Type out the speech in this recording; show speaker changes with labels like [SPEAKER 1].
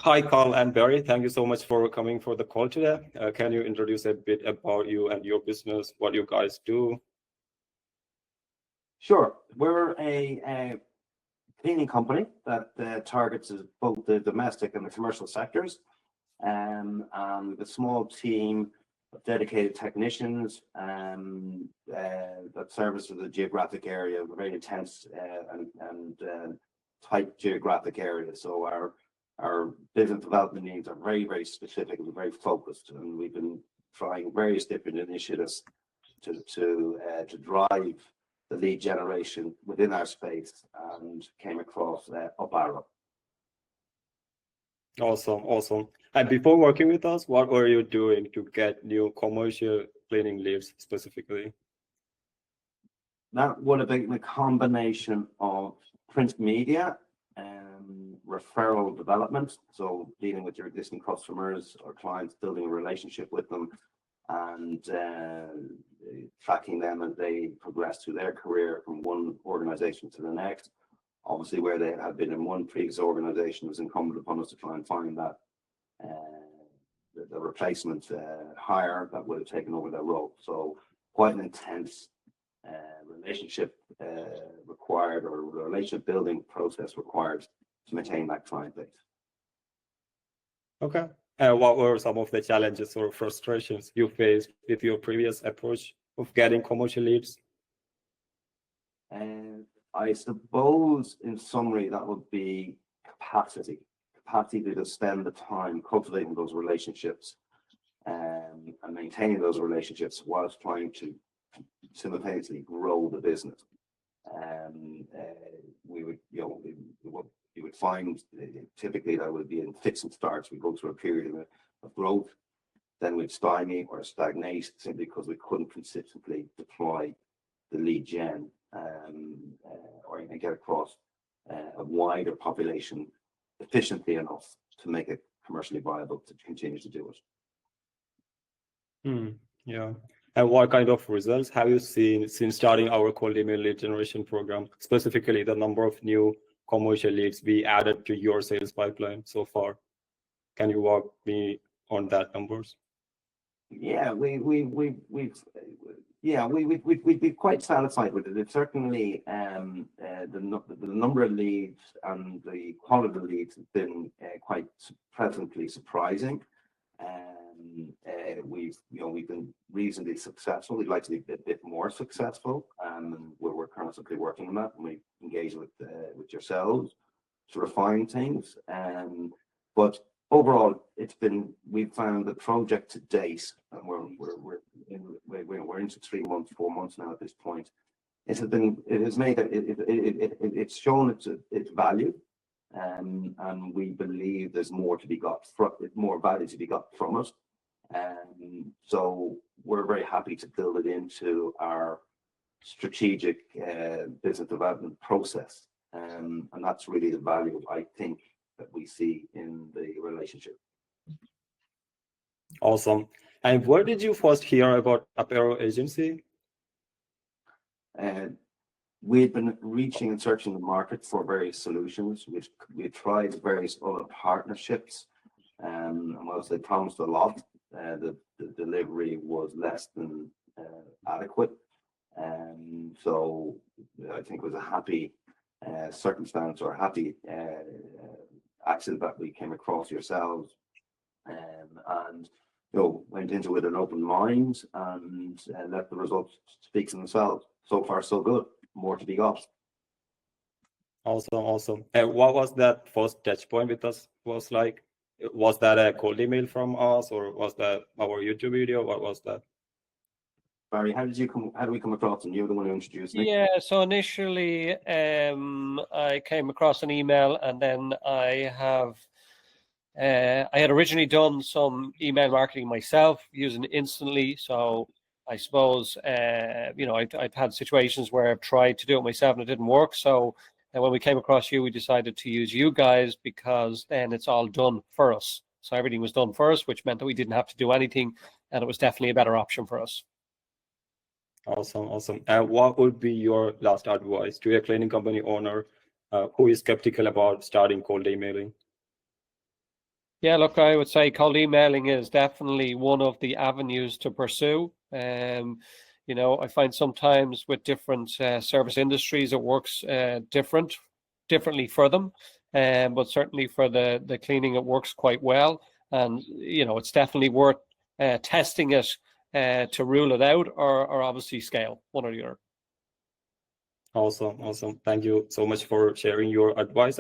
[SPEAKER 1] Hi, Carl and Barry. Thank you so much for coming for the call today. Can you introduce a bit about you and your business, what you guys do?
[SPEAKER 2] Sure. We're a cleaning company that targets both the domestic and the commercial sectors. And with a small team of dedicated technicians that service the geographic area, a very intense and tight geographic area. So our business development needs are very, very specific and very focused. And we've been trying various different initiatives to drive the lead generation within our space, and came across Up Arrow.
[SPEAKER 1] Awesome. And before working with us, what were you doing to get new commercial cleaning leads specifically?
[SPEAKER 2] That would have been a combination of print media, referral development, so dealing with your existing customers or clients, building a relationship with them, and tracking them as they progress through their career from one organization to the next. Obviously, where they had been in one previous organization, it was incumbent upon us to try and find that the replacement hire that would have taken over their role. So quite an intense relationship required, or relationship building process required to maintain that client base.
[SPEAKER 1] Okay. What were some of the challenges or frustrations you faced with your previous approach of getting commercial leads?
[SPEAKER 2] I suppose, in summary, that would be capacity to spend the time cultivating those relationships and maintaining those relationships whilst trying to simultaneously grow the business. We would find typically that would be in fits and starts. We go through a period of growth, then we'd stymie or stagnate simply because we couldn't consistently deploy the lead gen or even get across a wider population efficiently enough to make it commercially viable to continue to do
[SPEAKER 1] it. Yeah. And what kind of results have you seen since starting our cold email lead generation program, specifically the number of new commercial leads we added to your sales pipeline so far? Can you walk me on that numbers?
[SPEAKER 2] Yeah, we've been quite satisfied with it. It's certainly the number of leads and the quality of leads has been quite pleasantly surprising. We've been reasonably successful. We'd like to be a bit more successful. We're constantly working on that, and we engage with yourselves to refine things. But overall, we've found the project to date, and we're into 3 months, 4 months now at this point. It's shown its value, and we believe there's more value to be got from it. So we're very happy to build it into our strategic business development process, and that's really the value, I think, that we see in the relationship.
[SPEAKER 1] Awesome. And where did you first hear about Up Arrow Agency?
[SPEAKER 2] We've been reaching and searching the market for various solutions. We've tried various other partnerships, and whilst they promised a lot, the delivery was less than adequate. So I think it was a happy circumstance or a happy accident that we came across yourselves, and went into it with an open mind and let the results speak for themselves. So far, so good. More to be got.
[SPEAKER 1] Awesome. And what was that first touch point with us was like? Was that a cold email from us, or was that our YouTube video? What was that?
[SPEAKER 2] Barry, how do we come across, and you're the one who introduced me?
[SPEAKER 3] Yeah, so initially I came across an email, and then I had originally done some email marketing myself using Instantly. So I suppose I've had situations where I've tried to do it myself and it didn't work. So when we came across you, we decided to use you guys, because then it's all done for us. So everything was done for us, which meant that we didn't have to do anything, and it was definitely a better option for us.
[SPEAKER 1] Awesome. And what would be your last advice to a cleaning company owner who is skeptical about starting cold emailing?
[SPEAKER 3] Yeah, look, I would say cold emailing is definitely one of the avenues to pursue. You know, I find sometimes with different service industries, it works differently for them. But certainly for the cleaning, it works quite well. And, you know, it's definitely worth testing it to rule it out, or obviously scale, one or the other.
[SPEAKER 1] Awesome. Thank you so much for sharing your advice.